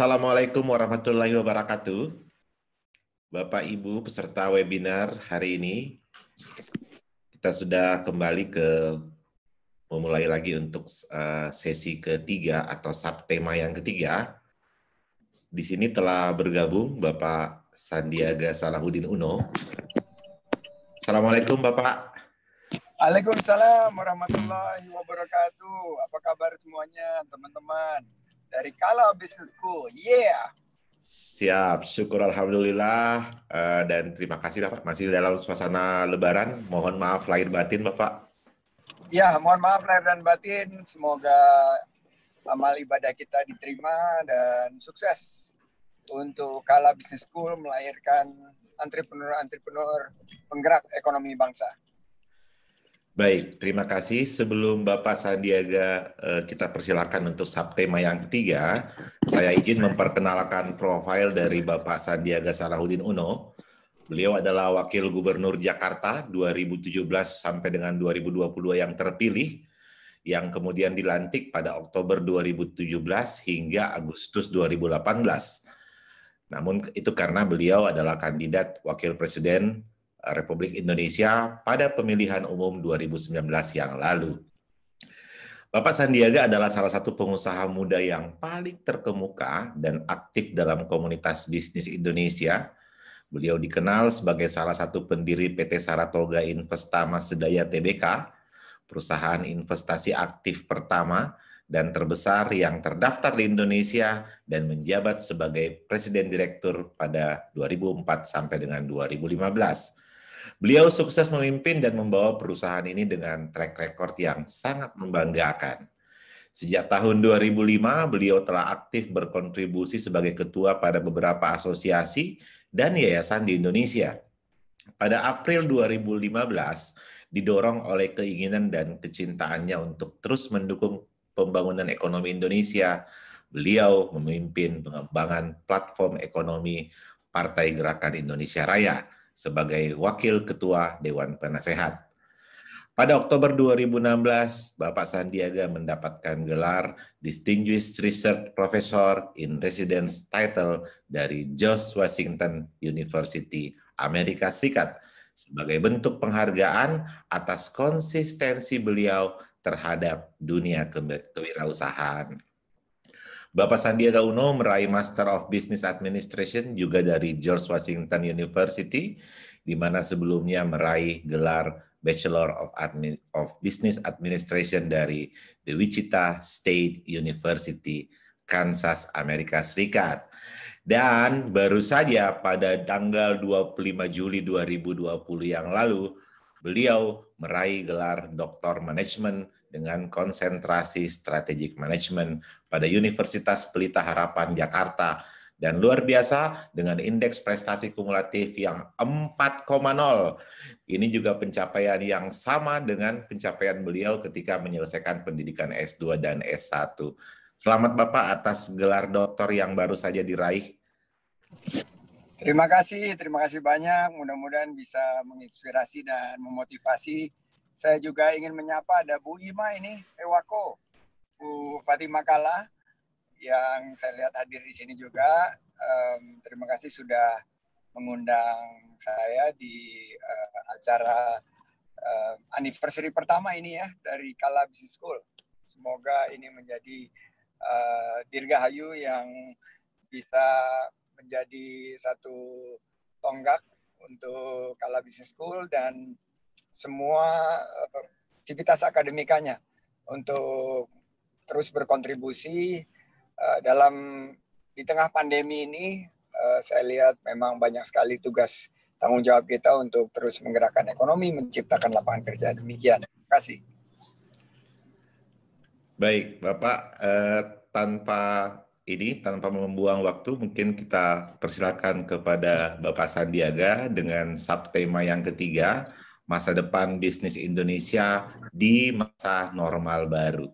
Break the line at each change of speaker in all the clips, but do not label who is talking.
Assalamualaikum warahmatullahi wabarakatuh. Bapak Ibu peserta webinar hari ini, kita sudah kembali memulai lagi untuk sesi ketiga atau subtema yang ketiga. Di sini telah bergabung Bapak Sandiaga Salahuddin Uno. Assalamualaikum Bapak.
Waalaikumsalam warahmatullahi wabarakatuh. Apa kabar semuanya teman-teman dari Kala Business School? Yeah.
Siap, syukur alhamdulillah dan terima kasih Bapak. Masih dalam suasana Lebaran. Mohon maaf lahir batin Bapak.
Ya, mohon maaf lahir dan batin. Semoga amal ibadah kita diterima dan sukses untuk Kala Business School melahirkan entrepreneur-entrepreneur penggerak ekonomi bangsa.
Baik, terima kasih. Sebelum Bapak Sandiaga kita persilakan untuk subtema yang ketiga, saya izin memperkenalkan profil dari Bapak Sandiaga Salahuddin Uno. Beliau adalah Wakil Gubernur Jakarta 2017 sampai dengan 2022 yang terpilih, yang kemudian dilantik pada Oktober 2017 hingga Agustus 2018. Namun itu karena beliau adalah kandidat Wakil Presiden Republik Indonesia pada pemilihan umum 2019 yang lalu. Bapak Sandiaga adalah salah satu pengusaha muda yang paling terkemuka dan aktif dalam komunitas bisnis Indonesia. Beliau dikenal sebagai salah satu pendiri PT Saratoga Investama Sedaya Tbk, perusahaan investasi aktif pertama dan terbesar yang terdaftar di Indonesia dan menjabat sebagai Presiden Direktur pada 2004 sampai dengan 2015. Beliau sukses memimpin dan membawa perusahaan ini dengan track record yang sangat membanggakan. Sejak tahun 2005, beliau telah aktif berkontribusi sebagai ketua pada beberapa asosiasi dan yayasan di Indonesia. Pada April 2015, didorong oleh keinginan dan kecintaannya untuk terus mendukung pembangunan ekonomi Indonesia, beliau memimpin pengembangan platform ekonomi Partai Gerakan Indonesia Raya sebagai Wakil Ketua Dewan Penasehat. Pada Oktober 2016, Bapak Sandiaga mendapatkan gelar Distinguished Research Professor in Residence title dari George Washington University, Amerika Serikat, sebagai bentuk penghargaan atas konsistensi beliau terhadap dunia kewirausahaan. Bapak Sandiaga Uno meraih Master of Business Administration juga dari George Washington University, di mana sebelumnya meraih gelar Bachelor of Business Administration dari The Wichita State University, Kansas, Amerika Serikat. Dan baru saja pada tanggal 25 Juli 2020 yang lalu, beliau meraih gelar Doktor Manajemen dengan konsentrasi Strategic Management pada Universitas Pelita Harapan, Jakarta. Dan luar biasa dengan indeks prestasi kumulatif yang 4,0. Ini juga pencapaian yang sama dengan pencapaian beliau ketika menyelesaikan pendidikan S2 dan S1. Selamat Bapak atas gelar doktor yang baru saja diraih.
Terima kasih banyak. Mudah-mudahan bisa menginspirasi dan memotivasi. Saya juga ingin menyapa ada Bu Ima ini, Ewako, Bu Fatimah Kala, yang saya lihat hadir di sini juga. Terima kasih sudah mengundang saya di acara anniversary pertama ini ya dari Kala Business School. Semoga ini menjadi dirgahayu yang bisa menjadi satu tonggak untuk Kala Business School dan semua aktivitas akademikanya untuk terus berkontribusi di tengah pandemi ini. Saya lihat memang banyak sekali tugas tanggung jawab kita untuk terus menggerakkan ekonomi, menciptakan lapangan kerja. Demikian. Terima kasih.
Baik, Bapak, tanpa membuang waktu, mungkin kita persilakan kepada Bapak Sandiaga dengan subtema yang ketiga, masa depan bisnis Indonesia di masa normal baru.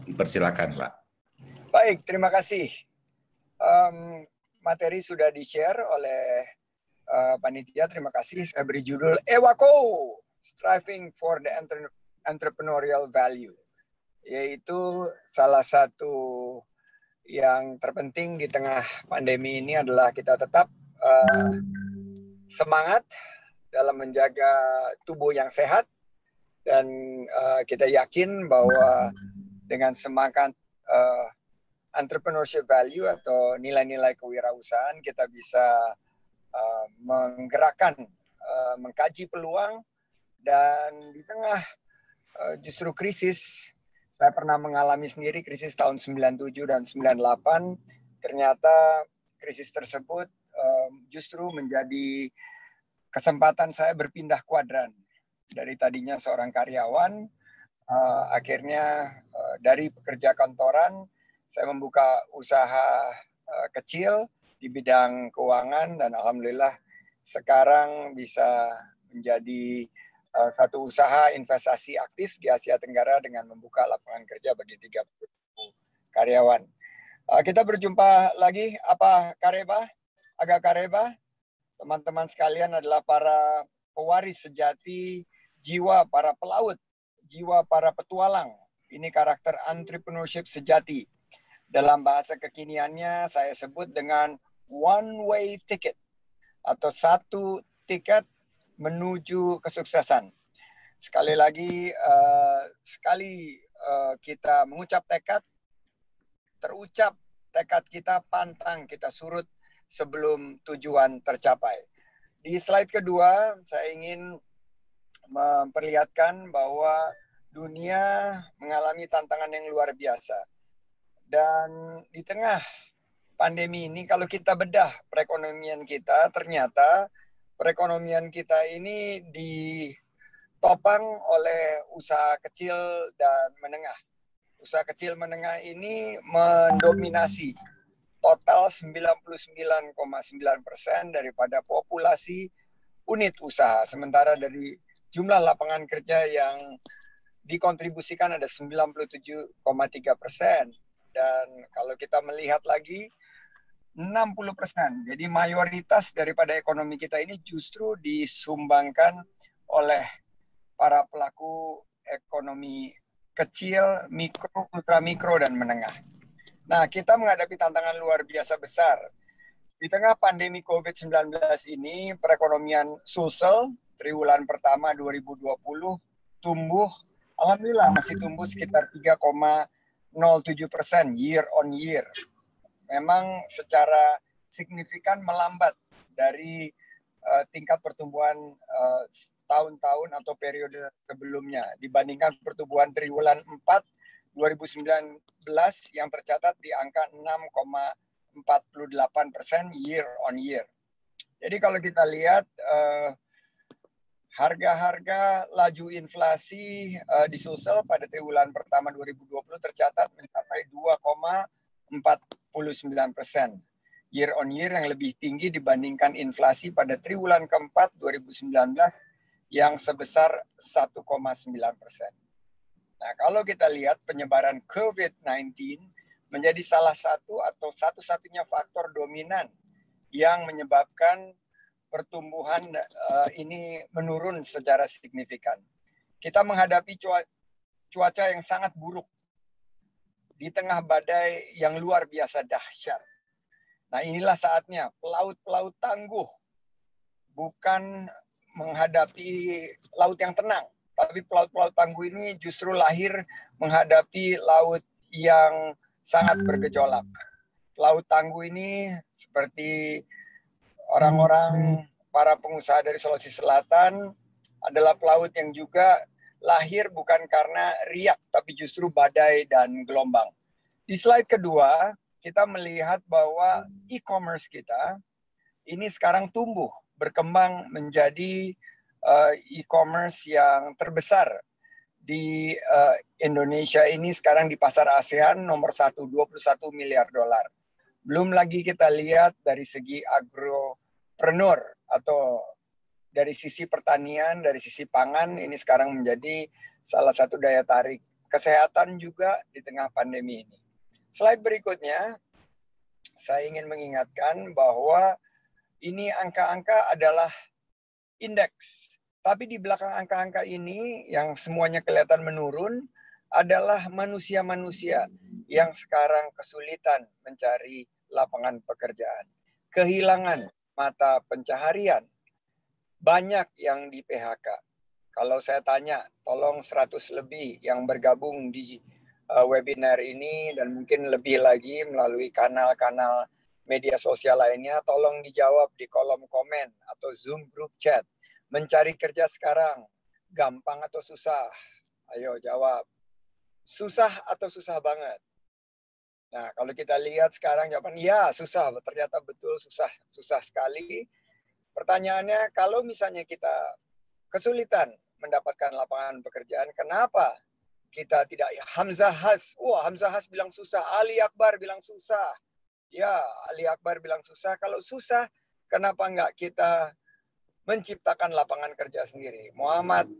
Dipersilakan, Pak.
Baik, terima kasih. Materi sudah di-share oleh panitia. Terima kasih. Saya beri judul Ewako, Striving for the Entrepreneurial Value, yaitu salah satu yang terpenting di tengah pandemi ini adalah kita tetap semangat dalam menjaga tubuh yang sehat, dan kita yakin bahwa dengan semangat entrepreneurship value atau nilai-nilai kewirausahaan, kita bisa menggerakkan, mengkaji peluang, dan di tengah justru krisis, saya pernah mengalami sendiri krisis tahun 97 dan 98, ternyata krisis tersebut justru menjadi kesempatan saya berpindah kuadran. Dari tadinya seorang karyawan, akhirnya dari pekerja kantoran, saya membuka usaha kecil di bidang keuangan, dan alhamdulillah sekarang bisa menjadi satu usaha investasi aktif di Asia Tenggara dengan membuka lapangan kerja bagi 30.000 karyawan. Kita berjumpa lagi, Aga Kareba. Teman-teman sekalian adalah para pewaris sejati jiwa para pelaut, jiwa para petualang. Ini karakter entrepreneurship sejati. Dalam bahasa kekiniannya saya sebut dengan one way ticket atau satu tiket menuju kesuksesan. Sekali lagi, kita mengucap tekad, terucap tekad kita, pantang kita surut sebelum tujuan tercapai. Di slide kedua, saya ingin memperlihatkan bahwa dunia mengalami tantangan yang luar biasa. Dan di tengah pandemi ini, kalau kita bedah perekonomian kita, ternyata perekonomian kita ini ditopang oleh usaha kecil dan menengah. Usaha kecil menengah ini mendominasi total 99,9% daripada populasi unit usaha. Sementara dari jumlah lapangan kerja yang dikontribusikan ada 97,3%. Dan kalau kita melihat lagi, 60%. Jadi mayoritas daripada ekonomi kita ini justru disumbangkan oleh para pelaku ekonomi kecil, mikro, ultramikro, dan menengah. Nah, kita menghadapi tantangan luar biasa besar. Di tengah pandemi COVID-19 ini, perekonomian Sulsel triwulan pertama 2020 tumbuh, alhamdulillah masih tumbuh sekitar 3,07% year on year. Memang secara signifikan melambat dari tingkat pertumbuhan tahun-tahun atau periode sebelumnya dibandingkan pertumbuhan triwulan 4 2019 yang tercatat di angka 6,48% year on year. Jadi kalau kita lihat harga-harga laju inflasi di Sulsel pada triwulan pertama 2020 tercatat mencapai 2,49% year on year, yang lebih tinggi dibandingkan inflasi pada triwulan keempat 2019 yang sebesar 1,9%. Nah, kalau kita lihat penyebaran COVID-19 menjadi salah satu atau satu-satunya faktor dominan yang menyebabkan pertumbuhan ini menurun secara signifikan. Kita menghadapi cuaca yang sangat buruk di tengah badai yang luar biasa dahsyat. Nah, inilah saatnya pelaut-pelaut tangguh bukan menghadapi laut yang tenang, tapi pelaut-pelaut tangguh ini justru lahir menghadapi laut yang sangat bergejolak. Laut tangguh ini seperti orang-orang para pengusaha dari Sulawesi Selatan adalah pelaut yang juga lahir bukan karena riak, tapi justru badai dan gelombang. Di slide kedua, kita melihat bahwa e-commerce kita ini sekarang tumbuh, berkembang menjadi e-commerce yang terbesar di Indonesia ini sekarang di pasar ASEAN nomor 1, 21 miliar dolar. Belum lagi kita lihat dari segi agropreneur atau dari sisi pertanian, dari sisi pangan, ini sekarang menjadi salah satu daya tarik kesehatan juga di tengah pandemi ini. Slide berikutnya, saya ingin mengingatkan bahwa ini angka-angka adalah indeks. Tapi di belakang angka-angka ini yang semuanya kelihatan menurun adalah manusia-manusia yang sekarang kesulitan mencari lapangan pekerjaan. Kehilangan mata pencaharian, banyak yang di PHK. Kalau saya tanya, tolong 100 lebih yang bergabung di webinar ini dan mungkin lebih lagi melalui kanal-kanal media sosial lainnya, tolong dijawab di kolom komen atau Zoom group chat. Mencari kerja sekarang, gampang atau susah? Ayo jawab. Susah atau susah banget? Nah, kalau kita lihat sekarang jawaban, ya susah, ternyata betul susah, susah sekali. Pertanyaannya, kalau misalnya kita kesulitan mendapatkan lapangan pekerjaan, kenapa kita tidak? Hamzah Has, Hamzah Has bilang susah, Ali Akbar bilang susah. Ya, Ali Akbar bilang susah. Kalau susah, kenapa enggak kita menciptakan lapangan kerja sendiri? Muhammad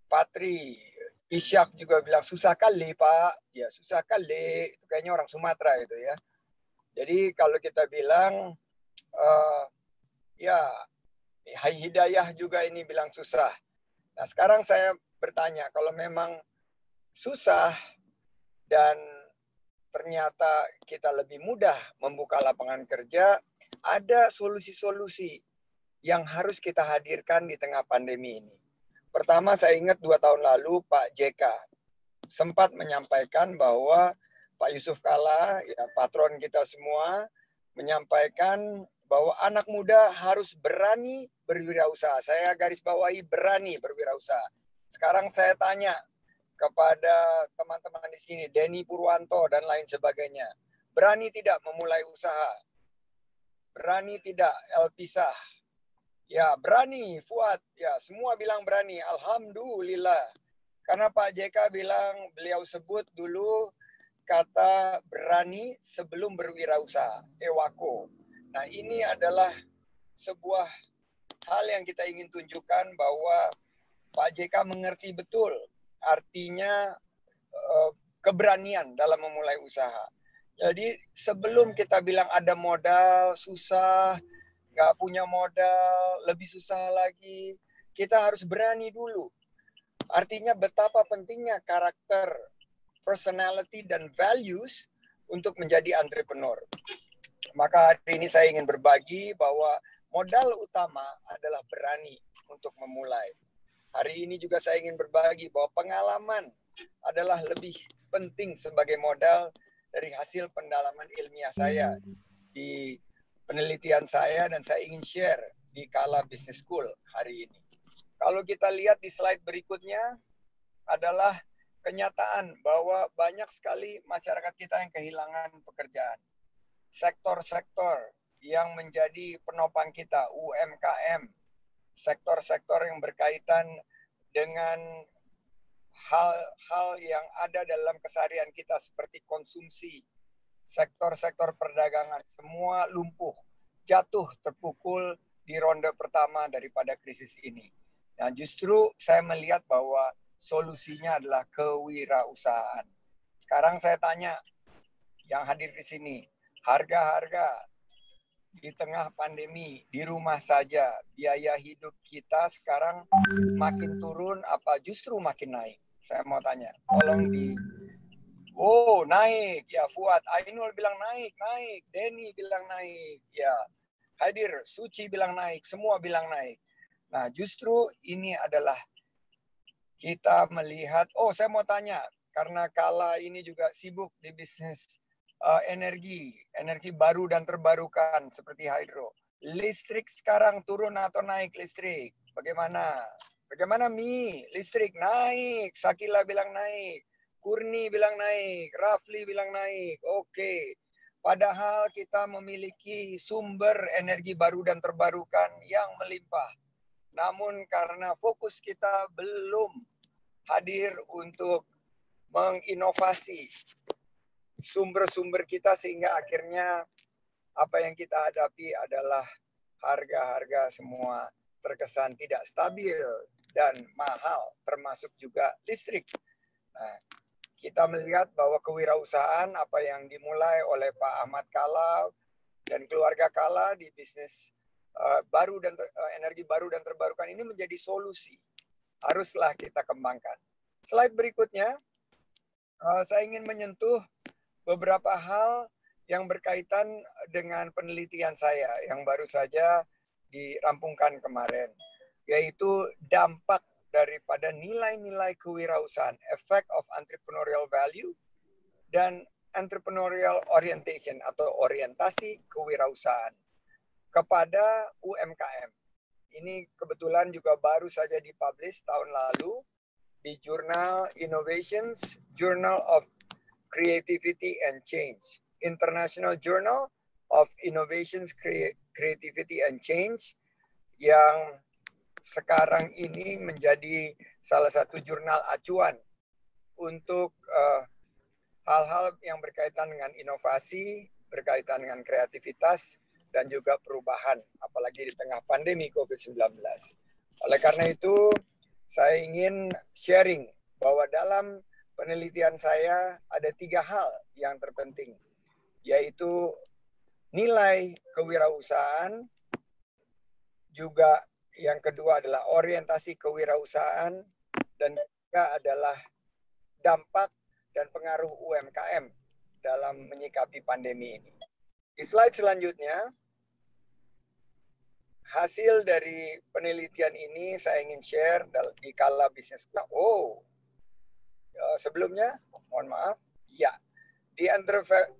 Patri, Isyak juga bilang susah kali Pak. Ya susah kali, itu kayaknya orang Sumatera itu ya. Jadi kalau kita bilang, ya Hai Hidayah juga ini bilang susah. Nah sekarang saya bertanya, kalau memang susah dan ternyata kita lebih mudah membuka lapangan kerja, ada solusi-solusi yang harus kita hadirkan di tengah pandemi ini. Pertama, saya ingat 2 tahun lalu Pak JK sempat menyampaikan bahwa Pak Yusuf Kalla, ya, patron kita semua, menyampaikan bahwa anak muda harus berani berwirausaha. Saya garis bawahi berani berwirausaha. Sekarang saya tanya kepada teman-teman di sini, Denny Purwanto dan lain sebagainya, berani tidak memulai usaha? Berani tidak Elpisah? Ya, berani Fuad. Ya, semua bilang berani. Alhamdulillah. Karena Pak JK bilang, beliau sebut dulu kata berani sebelum berwirausaha, Ewako. Nah, ini adalah sebuah hal yang kita ingin tunjukkan bahwa Pak JK mengerti betul artinya keberanian dalam memulai usaha. Jadi sebelum kita bilang ada modal, susah, nggak punya modal, lebih susah lagi, kita harus berani dulu. Artinya betapa pentingnya karakter, personality, dan values untuk menjadi entrepreneur. Maka hari ini saya ingin berbagi bahwa modal utama adalah berani untuk memulai. Hari ini juga saya ingin berbagi bahwa pengalaman adalah lebih penting sebagai modal dari hasil pendalaman ilmiah saya di penelitian saya, dan saya ingin share di Kalla Business School hari ini. Kalau kita lihat di slide berikutnya adalah kenyataan bahwa banyak sekali masyarakat kita yang kehilangan pekerjaan. Sektor-sektor yang menjadi penopang kita, UMKM, sektor-sektor yang berkaitan dengan hal-hal yang ada dalam keseharian kita seperti konsumsi, sektor-sektor perdagangan, semua lumpuh, jatuh terpukul di ronde pertama daripada krisis ini. Nah, justru saya melihat bahwa solusinya adalah kewirausahaan. Sekarang saya tanya yang hadir di sini, harga-harga di tengah pandemi, di rumah saja, biaya hidup kita sekarang makin turun apa justru makin naik? Saya mau tanya, tolong di... Oh, naik. Ya, Fuad. Ainul bilang naik. Denny bilang naik. Ya, hadir. Suci bilang naik. Semua bilang naik. Nah, justru ini adalah kita melihat, saya mau tanya, karena Kalla ini juga sibuk di bisnis energi baru dan terbarukan seperti hydro. Listrik sekarang turun atau naik listrik? Bagaimana? Bagaimana listrik naik? Sakila bilang naik. Kurni bilang naik, Rafli bilang naik. Oke. Padahal kita memiliki sumber energi baru dan terbarukan yang melimpah. Namun karena fokus kita belum hadir untuk menginovasi sumber-sumber kita, sehingga akhirnya apa yang kita hadapi adalah harga-harga semua terkesan tidak stabil dan mahal, termasuk juga listrik. Nah, kita melihat bahwa kewirausahaan apa yang dimulai oleh Pak Ahmad Kalla dan keluarga Kalla di bisnis baru dan energi baru dan terbarukan ini menjadi solusi. Haruslah kita kembangkan. Slide berikutnya. Saya ingin menyentuh beberapa hal yang berkaitan dengan penelitian saya yang baru saja dirampungkan kemarin, yaitu dampak daripada nilai-nilai kewirausahaan, effect of entrepreneurial value, dan entrepreneurial orientation atau orientasi kewirausahaan kepada UMKM. Ini kebetulan juga baru saja dipublish tahun lalu di jurnal Innovations, Journal of Creativity and Change, International Journal of Innovations, Creativity and Change, yang sekarang ini menjadi salah satu jurnal acuan untuk hal-hal yang berkaitan dengan inovasi, berkaitan dengan kreativitas, dan juga perubahan, apalagi di tengah pandemi COVID-19. Oleh karena itu, saya ingin sharing bahwa dalam penelitian saya ada 3 hal yang terpenting, yaitu nilai kewirausahaan, juga yang kedua adalah orientasi kewirausahaan, dan ketiga adalah dampak dan pengaruh UMKM dalam menyikapi pandemi ini. Di slide selanjutnya, hasil dari penelitian ini saya ingin share di Kala Business School. Sebelumnya, mohon maaf. Ya, di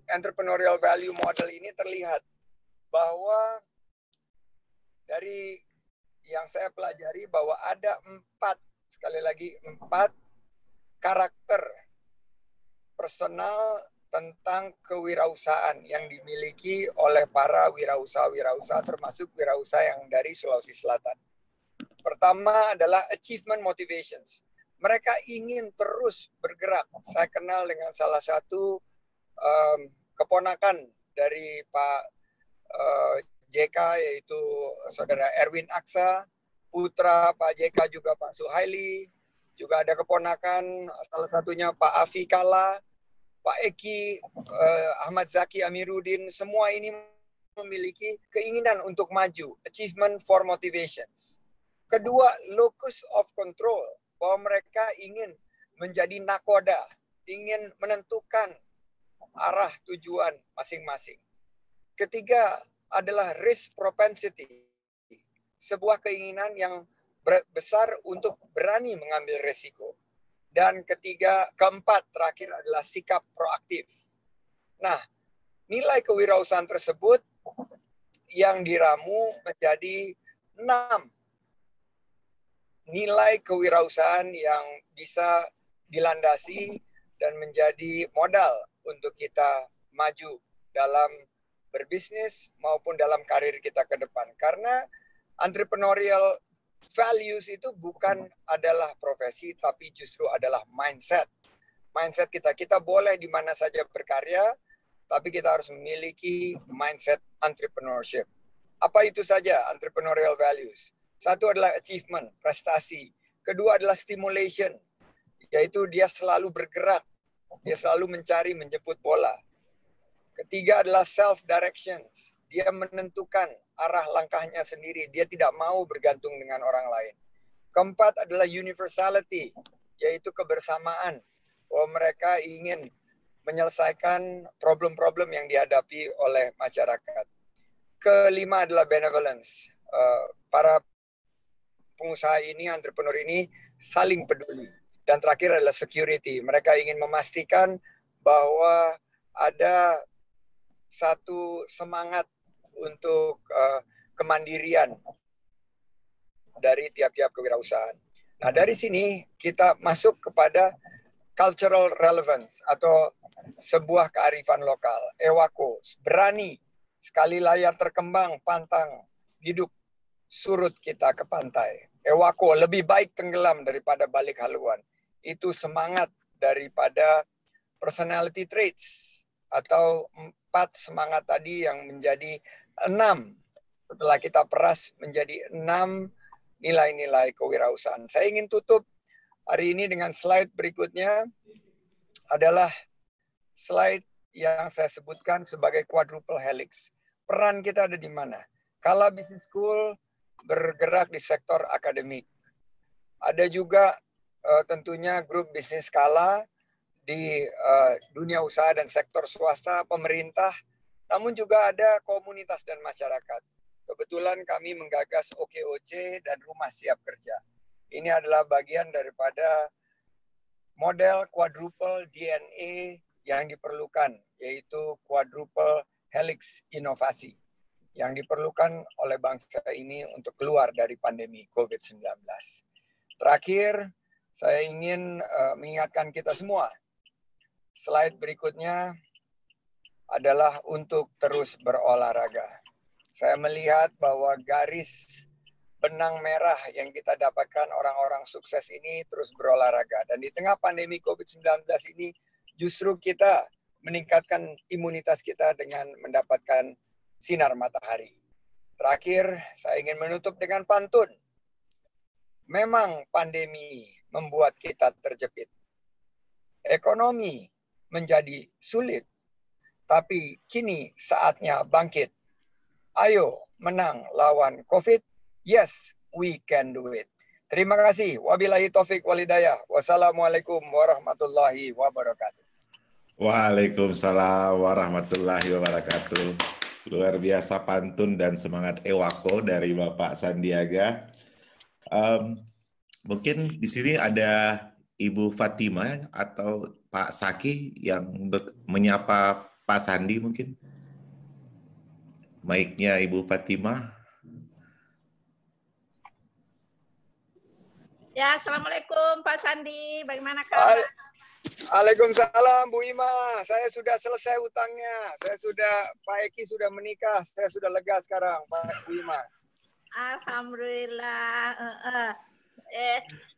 entrepreneurial value model ini terlihat bahwa dari yang saya pelajari bahwa ada 4 karakter personal tentang kewirausahaan yang dimiliki oleh para wirausaha-wirausaha, termasuk wirausaha yang dari Sulawesi Selatan. Pertama adalah achievement motivations. Mereka ingin terus bergerak. Saya kenal dengan salah satu keponakan dari Pak JK, yaitu Saudara Erwin Aksa, putra Pak JK juga Pak Suhaili, juga ada keponakan salah satunya Pak Afi Kala, Pak Eki, Ahmad Zaki Amiruddin, semua ini memiliki keinginan untuk maju, achievement for motivations. Kedua, locus of control, bahwa mereka ingin menjadi nakoda, ingin menentukan arah tujuan masing-masing. Ketiga adalah risk propensity, sebuah keinginan yang besar untuk berani mengambil resiko. Dan keempat terakhir adalah sikap proaktif. Nah, nilai kewirausahaan tersebut yang diramu menjadi 6 nilai kewirausahaan yang bisa dilandasi dan menjadi modal untuk kita maju dalam berbisnis maupun dalam karir kita ke depan. Karena entrepreneurial values itu bukan adalah profesi, tapi justru adalah mindset. Mindset kita. Kita boleh di mana saja berkarya, tapi kita harus memiliki mindset entrepreneurship. Apa itu saja entrepreneurial values? Satu adalah achievement, prestasi. Kedua adalah stimulation, yaitu dia selalu bergerak. Dia selalu mencari, menjemput bola. Ketiga adalah self-direction. Dia menentukan arah langkahnya sendiri. Dia tidak mau bergantung dengan orang lain. Keempat adalah universality, yaitu kebersamaan. Bahwa mereka ingin menyelesaikan problem-problem yang dihadapi oleh masyarakat. Kelima adalah benevolence. Para pengusaha ini, entrepreneur ini saling peduli. Dan terakhir adalah security. Mereka ingin memastikan bahwa ada satu semangat untuk kemandirian dari tiap-tiap kewirausahaan. Nah, dari sini kita masuk kepada cultural relevance atau sebuah kearifan lokal. Ewako, berani, sekali layar terkembang, pantang, hidup, surut kita ke pantai. Ewako, lebih baik tenggelam daripada balik haluan. Itu semangat daripada personality traits atau 4 semangat tadi yang menjadi 6 setelah kita peras menjadi 6 nilai-nilai kewirausahaan. Saya ingin tutup hari ini dengan slide berikutnya, adalah slide yang saya sebutkan sebagai quadruple helix. Peran kita ada di mana? Kala Business School bergerak di sektor akademik. Ada juga tentunya grup bisnis Kala di dunia usaha dan sektor swasta, pemerintah, namun juga ada komunitas dan masyarakat. Kebetulan kami menggagas OKOC dan Rumah Siap Kerja. Ini adalah bagian daripada model quadruple DNA yang diperlukan, yaitu quadruple helix inovasi yang diperlukan oleh bangsa ini untuk keluar dari pandemi COVID-19. Terakhir, saya ingin mengingatkan kita semua, slide berikutnya adalah untuk terus berolahraga. Saya melihat bahwa garis benang merah yang kita dapatkan orang-orang sukses ini terus berolahraga. Dan di tengah pandemi COVID-19 ini justru kita meningkatkan imunitas kita dengan mendapatkan sinar matahari. Terakhir, saya ingin menutup dengan pantun. Memang pandemi membuat kita terjepit. Ekonomi menjadi sulit, tapi kini saatnya bangkit. Ayo menang lawan COVID. Yes, we can do it. Terima kasih. Wabillahi taufik walhidayah. Wassalamualaikum warahmatullahi wabarakatuh.
Waalaikumsalam warahmatullahi wabarakatuh. Luar biasa pantun dan semangat Ewako dari Bapak Sandiaga. Mungkin di sini ada Ibu Fatima atau Pak Saki yang menyapa Pak Sandi mungkin. Mic-nya Ibu Fatima.
Ya, Assalamualaikum Pak Sandi. Bagaimana kabar?
Waalaikumsalam Bu Ima. Saya sudah selesai utangnya. Pak Eki sudah menikah. Saya sudah lega sekarang Pak Bu Ima.
Alhamdulillah.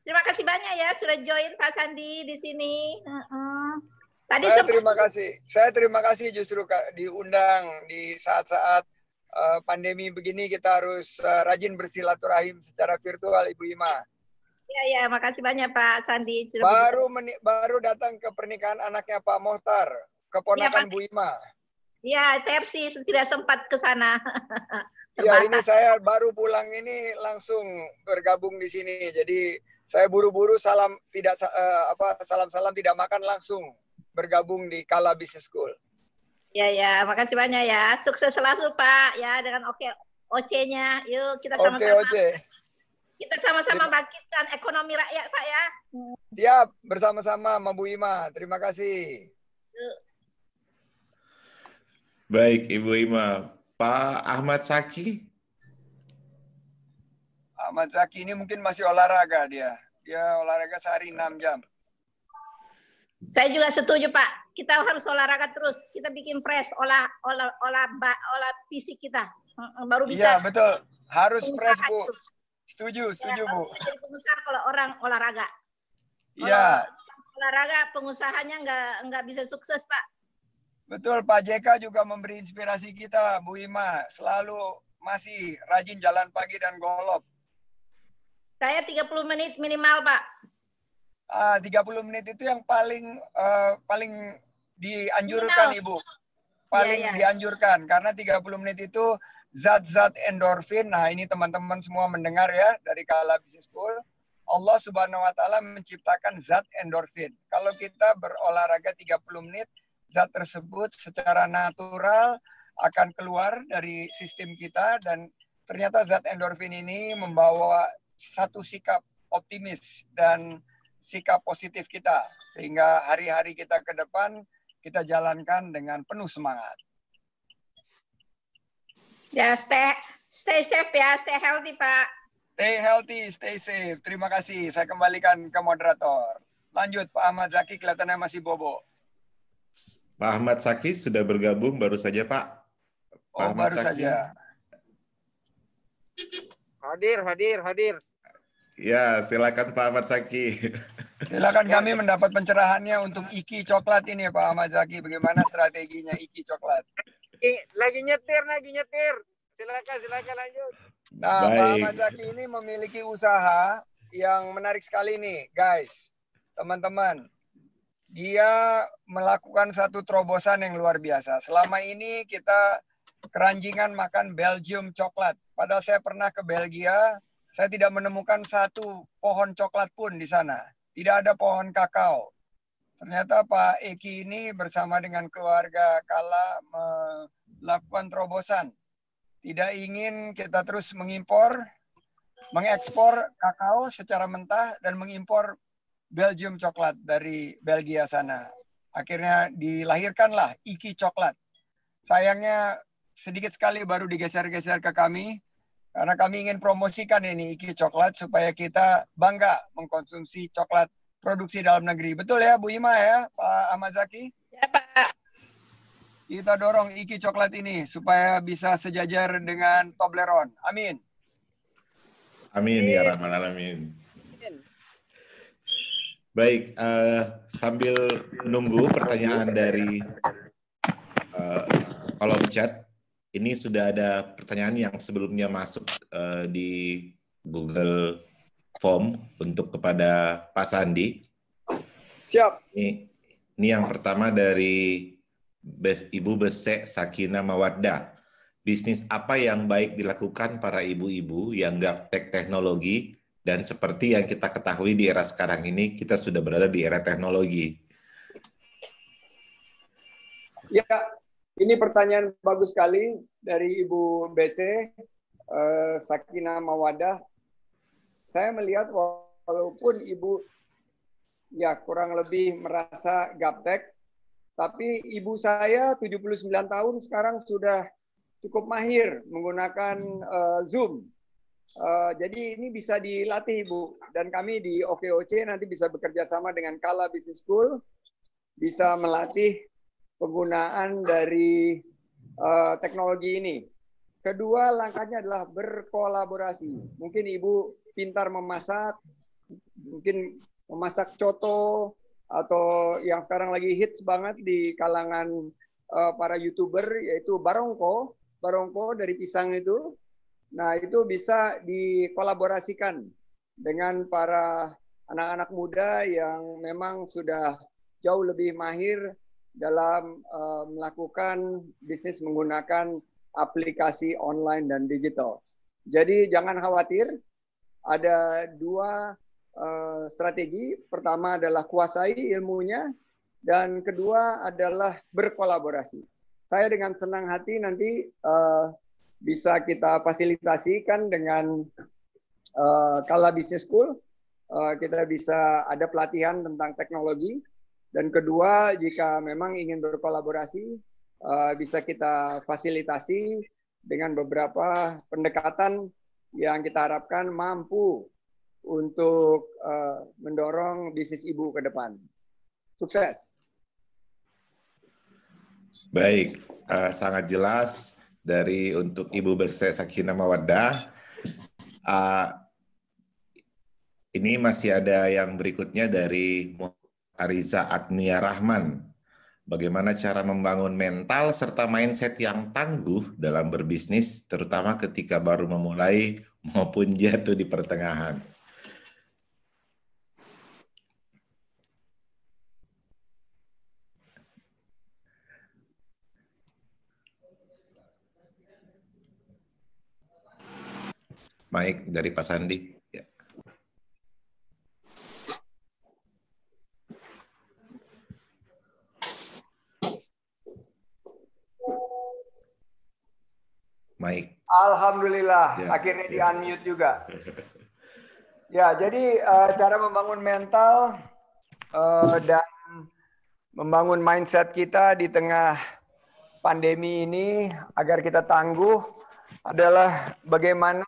Terima kasih banyak ya sudah join Pak Sandi di sini.
Saya terima kasih justru diundang di saat-saat pandemi begini. Kita harus rajin bersilaturahim secara virtual, Ibu Ima.
Ya, makasih banyak Pak Sandi.
Baru datang ke pernikahan anaknya Pak Mohtar, keponakan Bu Ima.
Ya, Tersi tidak sempat ke sana.
Ya, ini saya baru pulang ini langsung bergabung di sini. Jadi saya buru-buru salam tidak makan langsung bergabung di Kala Business School. Ya,
makasih banyak ya. Sukses selalu Pak ya dengan OC-nya. Yuk kita sama-sama. Kita sama-sama bangkitkan ekonomi rakyat Pak ya.
Siap, bersama-sama sama Bu Ima. Terima kasih.
Baik Ibu Ima. Pak Ahmad Saki.
Ahmad Saki ini mungkin masih olahraga dia. Dia olahraga sehari 6 jam.
Saya juga setuju Pak. Kita harus olahraga terus. Kita bikin press, olah fisik kita. Baru bisa.
Iya betul. Harus press Bu. Setuju Bu.
Jadi pengusaha kalau orang olahraga.
Iya.
Olahraga pengusahanya nggak bisa sukses Pak.
Betul, Pak JK juga memberi inspirasi kita, Bu Ima. Selalu masih rajin jalan pagi dan golf.
Saya 30 menit minimal, Pak.
30 menit itu yang paling dianjurkan, Ibu. Paling dianjurkan. Karena 30 menit itu zat-zat endorfin. Nah, ini teman-teman semua mendengar ya dari Kala Business School. Allah Subhanahu wa Ta'ala menciptakan zat endorfin. Kalau kita berolahraga 30 menit, zat tersebut secara natural akan keluar dari sistem kita dan ternyata zat endorfin ini membawa satu sikap optimis dan sikap positif kita sehingga hari-hari kita ke depan kita jalankan dengan penuh semangat.
Ya, stay safe ya, stay healthy Pak.
Stay healthy, stay safe. Terima kasih. Saya kembalikan ke moderator. Lanjut Pak Ahmad Zaki, kelihatannya masih bobo.
Pak Ahmad Saki sudah bergabung baru saja Pak.
Pak baru Saki. Saja.
Hadir.
Ya, silakan Pak Ahmad Saki.
Silakan kami mendapat pencerahannya untuk Iki Coklat ini Pak Ahmad Zaki. Bagaimana strateginya Iki Coklat?
Lagi nyetir. Silakan lanjut.
Nah, baik. Pak Ahmad Zaki ini memiliki usaha yang menarik sekali nih, guys. Teman-teman. Dia melakukan satu terobosan yang luar biasa. Selama ini kita keranjingan makan Belgium coklat. Padahal saya pernah ke Belgia, saya tidak menemukan satu pohon coklat pun di sana. Tidak ada pohon kakao. Ternyata Pak Eki ini bersama dengan keluarga Kala melakukan terobosan. Tidak ingin kita terus mengekspor kakao secara mentah dan mengimpor Belgium coklat dari Belgia sana. Akhirnya dilahirkanlah Iki Coklat. Sayangnya sedikit sekali baru digeser-geser ke kami, karena kami ingin promosikan ini Iki Coklat supaya kita bangga mengkonsumsi coklat produksi dalam negeri. Betul ya Bu Ima ya, Pak Ahmad Zaki?
Ya Pak.
Kita dorong Iki Coklat ini supaya bisa sejajar dengan Toblerone. Amin.
Amin ya rabbal alamin. Baik, sambil menunggu pertanyaan dari kolom chat, ini sudah ada pertanyaan yang sebelumnya masuk di Google Form untuk kepada Pak Sandi.
Siap.
Ini yang pertama dari Ibu Besek Sakinah Mawaddah. Bisnis apa yang baik dilakukan para ibu-ibu yang gaptek teknologi, dan seperti yang kita ketahui di era sekarang ini, kita sudah berada di era teknologi.
Ya, ini pertanyaan bagus sekali dari Ibu Besek Sakinah Mawaddah. Saya melihat walaupun Ibu ya kurang lebih merasa gaptek, tapi ibu saya 79 tahun sekarang sudah cukup mahir menggunakan Zoom. Jadi ini bisa dilatih Ibu, dan kami di OKOC nanti bisa bekerja sama dengan Kala Business School, bisa melatih penggunaan dari teknologi ini. Kedua langkahnya adalah berkolaborasi. Mungkin Ibu pintar memasak, mungkin memasak coto, atau yang sekarang lagi hits banget di kalangan para YouTuber, yaitu barongko dari pisang itu. Nah, itu bisa dikolaborasikan dengan para anak-anak muda yang memang sudah jauh lebih mahir dalam melakukan bisnis menggunakan aplikasi online dan digital. Jadi jangan khawatir, ada dua strategi. Pertama adalah kuasai ilmunya, dan kedua adalah berkolaborasi. Saya dengan senang hati nanti bisa kita fasilitasikan dengan Kala Business School. Kita bisa ada pelatihan tentang teknologi. Dan kedua, jika memang ingin berkolaborasi, bisa kita fasilitasi dengan beberapa pendekatan yang kita harapkan mampu untuk mendorong bisnis Ibu ke depan. Sukses.
Baik, sangat jelas dari untuk Ibu Besek Sakinah Mawaddah. Ini masih ada yang berikutnya dari Ariza Agnia Rahman. Bagaimana cara membangun mental serta mindset yang tangguh dalam berbisnis, terutama ketika baru memulai maupun jatuh di pertengahan. Baik, dari Pak Sandi. Ya. Baik.
Alhamdulillah,
Ya,
akhirnya
ya.
di-unmute juga. Ya, jadi cara membangun mental dan membangun mindset kita di tengah pandemi ini agar kita tangguh adalah bagaimana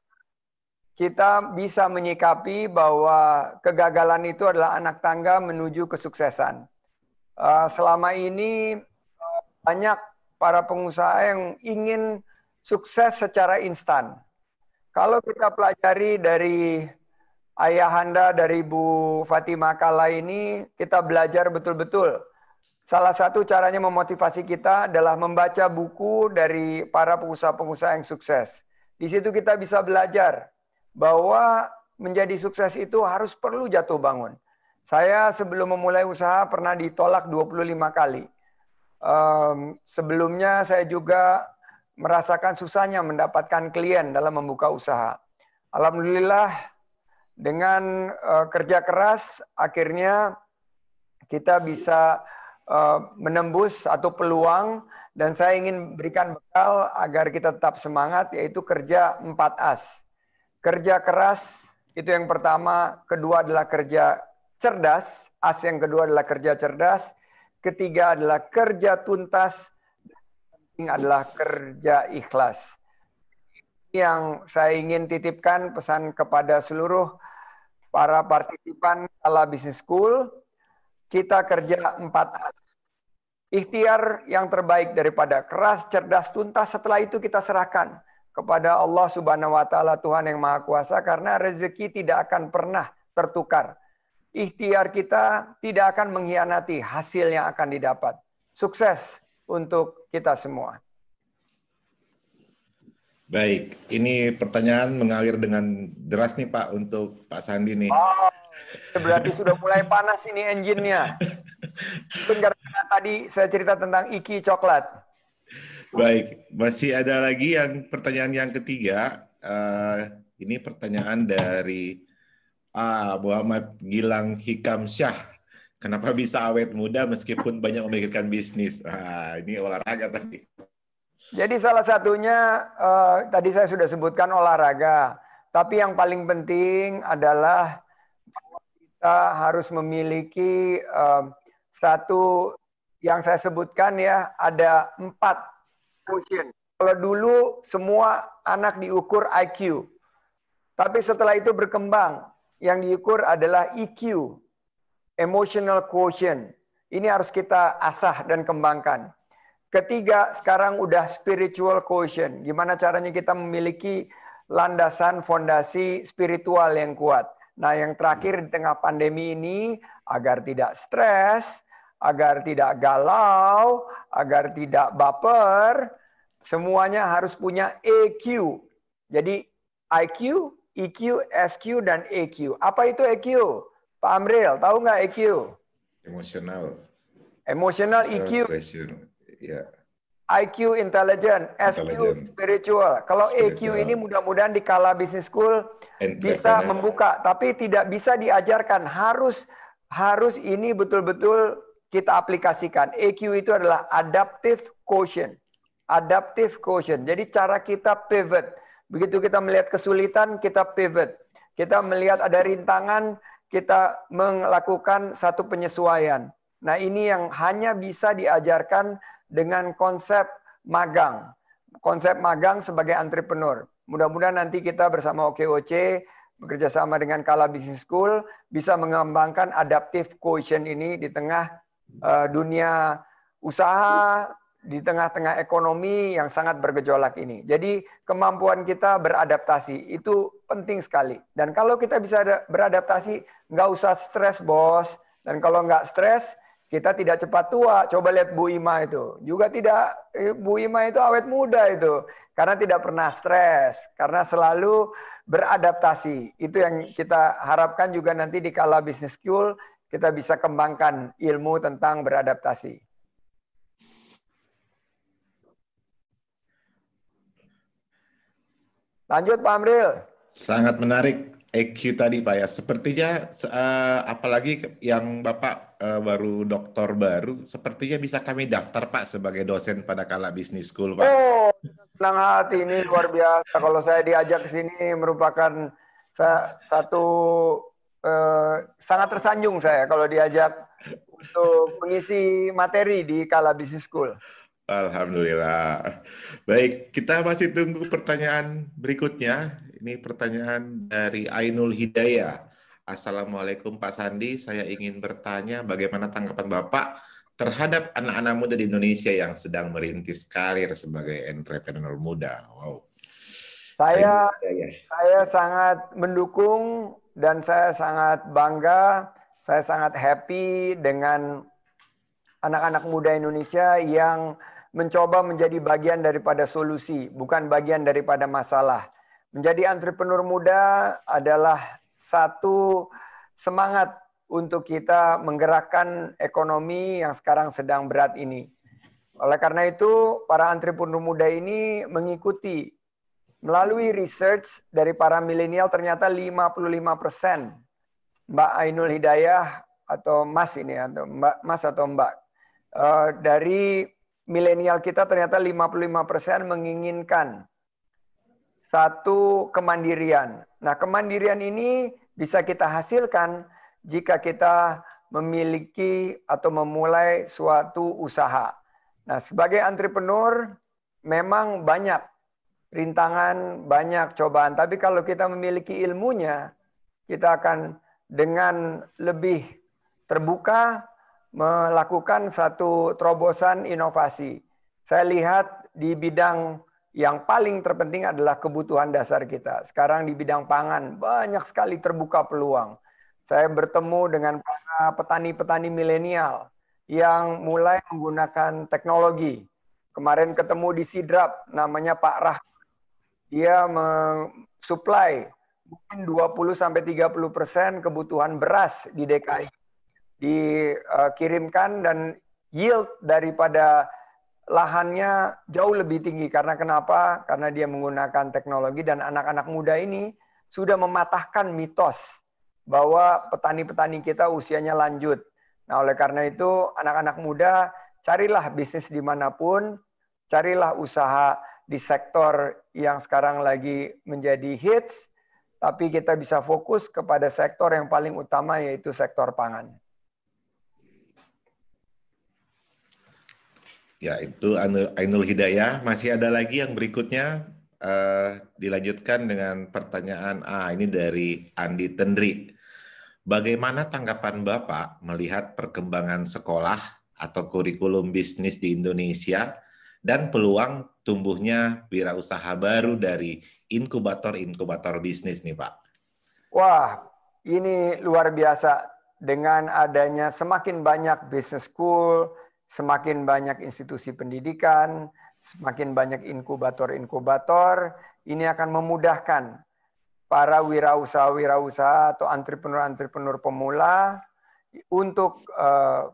kita bisa menyikapi bahwa kegagalan itu adalah anak tangga menuju kesuksesan. Selama ini banyak para pengusaha yang ingin sukses secara instan. Kalau kita pelajari dari ayahanda dari Bu Fatimah Kala ini, kita belajar betul-betul. Salah satu caranya memotivasi kita adalah membaca buku dari para pengusaha-pengusaha yang sukses. Di situ kita bisa belajar bahwa menjadi sukses itu harus perlu jatuh bangun. Saya sebelum memulai usaha pernah ditolak 25 kali. Sebelumnya saya juga merasakan susahnya mendapatkan klien dalam membuka usaha. Alhamdulillah dengan kerja keras akhirnya kita bisa menembus satu peluang, dan saya ingin berikan bekal agar kita tetap semangat, yaitu kerja 4As. Kerja keras itu yang pertama, kedua adalah kerja cerdas, as yang kedua adalah kerja cerdas, ketiga adalah kerja tuntas, yang penting adalah kerja ikhlas. Yang saya ingin titipkan pesan kepada seluruh para partisipan Kala Business School, kita kerja 4As. Ikhtiar yang terbaik daripada keras, cerdas, tuntas, setelah itu kita serahkan kepada Allah Subhanahu wa Ta'ala, Tuhan yang Maha Kuasa, karena rezeki tidak akan pernah tertukar. Ikhtiar kita tidak akan mengkhianati hasil yang akan didapat. Sukses untuk kita semua.
Baik, ini pertanyaan mengalir dengan deras nih Pak untuk Pak Sandi nih.
Oh, berarti sudah mulai panas ini engine-nya. Mungkin karena tadi saya cerita tentang Iki coklat.
Baik, masih ada lagi yang pertanyaan yang ketiga. Ini pertanyaan dari Muhammad Gilang Hikam Syah. Kenapa bisa awet muda meskipun banyak memikirkan bisnis? Ini olahraga tadi.
Jadi salah satunya tadi saya sudah sebutkan olahraga. Tapi yang paling penting adalah kita harus memiliki satu yang saya sebutkan ya, ada 4 quotient. Kalau dulu semua anak diukur IQ. Tapi setelah itu berkembang, yang diukur adalah EQ, emotional quotient. Ini harus kita asah dan kembangkan. Ketiga, sekarang udah spiritual quotient. Gimana caranya kita memiliki landasan fondasi spiritual yang kuat. Nah, yang terakhir di tengah pandemi ini, agar tidak stres, agar tidak galau, agar tidak baper, semuanya harus punya EQ. Jadi IQ, EQ, SQ, dan EQ. Apa itu EQ? Pak Amril, tahu nggak EQ?
Emosional.
Emotional, EQ.
Ya.
IQ intelligent, SQ spiritual. Kalau EQ ini mudah-mudahan di Kala Business School bisa membuka, tapi tidak bisa diajarkan. Harus ini betul-betul kita aplikasikan. EQ itu adalah adaptive quotient. Adaptive quotient. Jadi cara kita pivot. Begitu kita melihat kesulitan, kita pivot. Kita melihat ada rintangan, kita melakukan satu penyesuaian. Nah, ini yang hanya bisa diajarkan dengan konsep magang. Konsep magang sebagai entrepreneur. Mudah-mudahan nanti kita bersama OKOC, bekerja sama dengan Kala Business School, bisa mengembangkan adaptive quotient ini di tengah dunia usaha, di tengah-tengah ekonomi yang sangat bergejolak ini. Jadi kemampuan kita beradaptasi, itu penting sekali. Dan kalau kita bisa beradaptasi, nggak usah stres, bos. Dan kalau nggak stres, kita tidak cepat tua. Coba lihat Bu Ima itu. Juga tidak, Bu Ima itu awet muda itu. Karena tidak pernah stres. Karena selalu beradaptasi. Itu yang kita harapkan juga nanti di Kala Business School. Kita bisa kembangkan ilmu tentang beradaptasi. Lanjut Pak Amril.
Sangat menarik EQ tadi Pak ya. Sepertinya apalagi yang Bapak baru doktor baru, sepertinya bisa kami daftar Pak sebagai dosen pada Kala Business School Pak.
Oh, senang hati, ini luar biasa. Kalau saya diajak ke sini merupakan satu sangat tersanjung saya kalau diajak untuk mengisi materi di Kala Business School.
Alhamdulillah. Baik, kita masih tunggu pertanyaan berikutnya. Ini pertanyaan dari Ainul Hidayah. Assalamualaikum Pak Sandi, saya ingin bertanya bagaimana tanggapan Bapak terhadap anak-anak muda di Indonesia yang sedang merintis karir sebagai entrepreneur muda. Wow.
Saya sangat mendukung dan saya sangat bangga, saya sangat happy dengan anak-anak muda Indonesia yang mencoba menjadi bagian daripada solusi, bukan bagian daripada masalah. Menjadi entrepreneur muda adalah satu semangat untuk kita menggerakkan ekonomi yang sekarang sedang berat ini. Oleh karena itu, para entrepreneur muda ini mengikuti melalui research dari para milenial, ternyata 55%. Mbak Ainul Hidayah atau Mas ini atau Mbak, Mas atau Mbak. Dari milenial kita ternyata 55% menginginkan satu kemandirian. Nah, kemandirian ini bisa kita hasilkan jika kita memiliki atau memulai suatu usaha. Nah, sebagai entrepreneur memang banyak rintangan, banyak cobaan. Tapi kalau kita memiliki ilmunya, kita akan dengan lebih terbuka melakukan satu terobosan inovasi. Saya lihat di bidang yang paling terpenting adalah kebutuhan dasar kita. Sekarang di bidang pangan banyak sekali terbuka peluang. Saya bertemu dengan para petani-petani milenial yang mulai menggunakan teknologi. Kemarin ketemu di Sidrap, namanya Pak Rah. Dia mensuplai mungkin 20-30% kebutuhan beras di DKI. Dikirimkan dan yield daripada lahannya jauh lebih tinggi. Karena kenapa? Karena dia menggunakan teknologi dan anak-anak muda ini sudah mematahkan mitos bahwa petani-petani kita usianya lanjut. Nah, oleh karena itu anak-anak muda carilah bisnis dimanapun, carilah usaha di sektor yang sekarang lagi menjadi hits, tapi kita bisa fokus kepada sektor yang paling utama yaitu sektor pangan.
Ya, itu Ainul Hidayah. Masih ada lagi yang berikutnya, dilanjutkan dengan pertanyaan ini dari Andi Tendri. Bagaimana tanggapan Bapak melihat perkembangan sekolah atau kurikulum bisnis di Indonesia dan peluang tumbuhnya wirausaha baru dari inkubator-inkubator bisnis nih, Pak?
Wah, ini luar biasa. Dengan adanya semakin banyak business school, semakin banyak institusi pendidikan, semakin banyak inkubator-inkubator, ini akan memudahkan para wirausaha-wirausaha atau entrepreneur-entrepreneur pemula untuk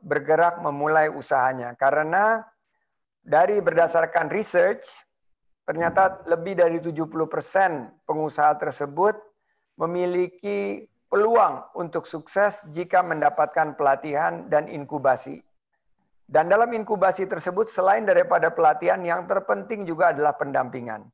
bergerak memulai usahanya. Karena dari berdasarkan research, ternyata lebih dari 70% pengusaha tersebut memiliki peluang untuk sukses jika mendapatkan pelatihan dan inkubasi. Dan dalam inkubasi tersebut, selain daripada pelatihan, yang terpenting juga adalah pendampingan.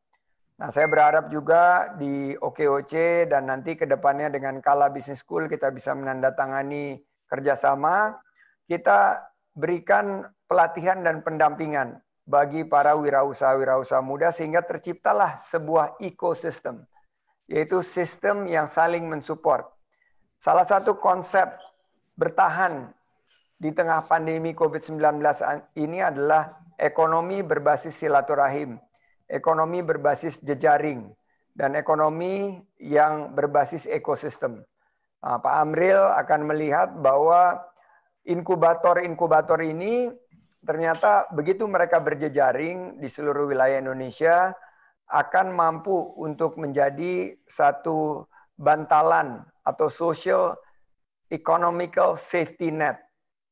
Nah, saya berharap juga di OKOC dan nanti ke depannya dengan Kala Business School kita bisa menandatangani kerjasama. Kita berikan pelatihan dan pendampingan bagi para wirausaha-wirausaha muda sehingga terciptalah sebuah ekosistem, yaitu sistem yang saling mensupport. Salah satu konsep bertahan di tengah pandemi COVID-19 ini adalah ekonomi berbasis silaturahim, ekonomi berbasis jejaring, dan ekonomi yang berbasis ekosistem. Nah, Pak Amril akan melihat bahwa inkubator-inkubator ini ternyata begitu mereka berjejaring di seluruh wilayah Indonesia akan mampu untuk menjadi satu bantalan atau social economical safety net.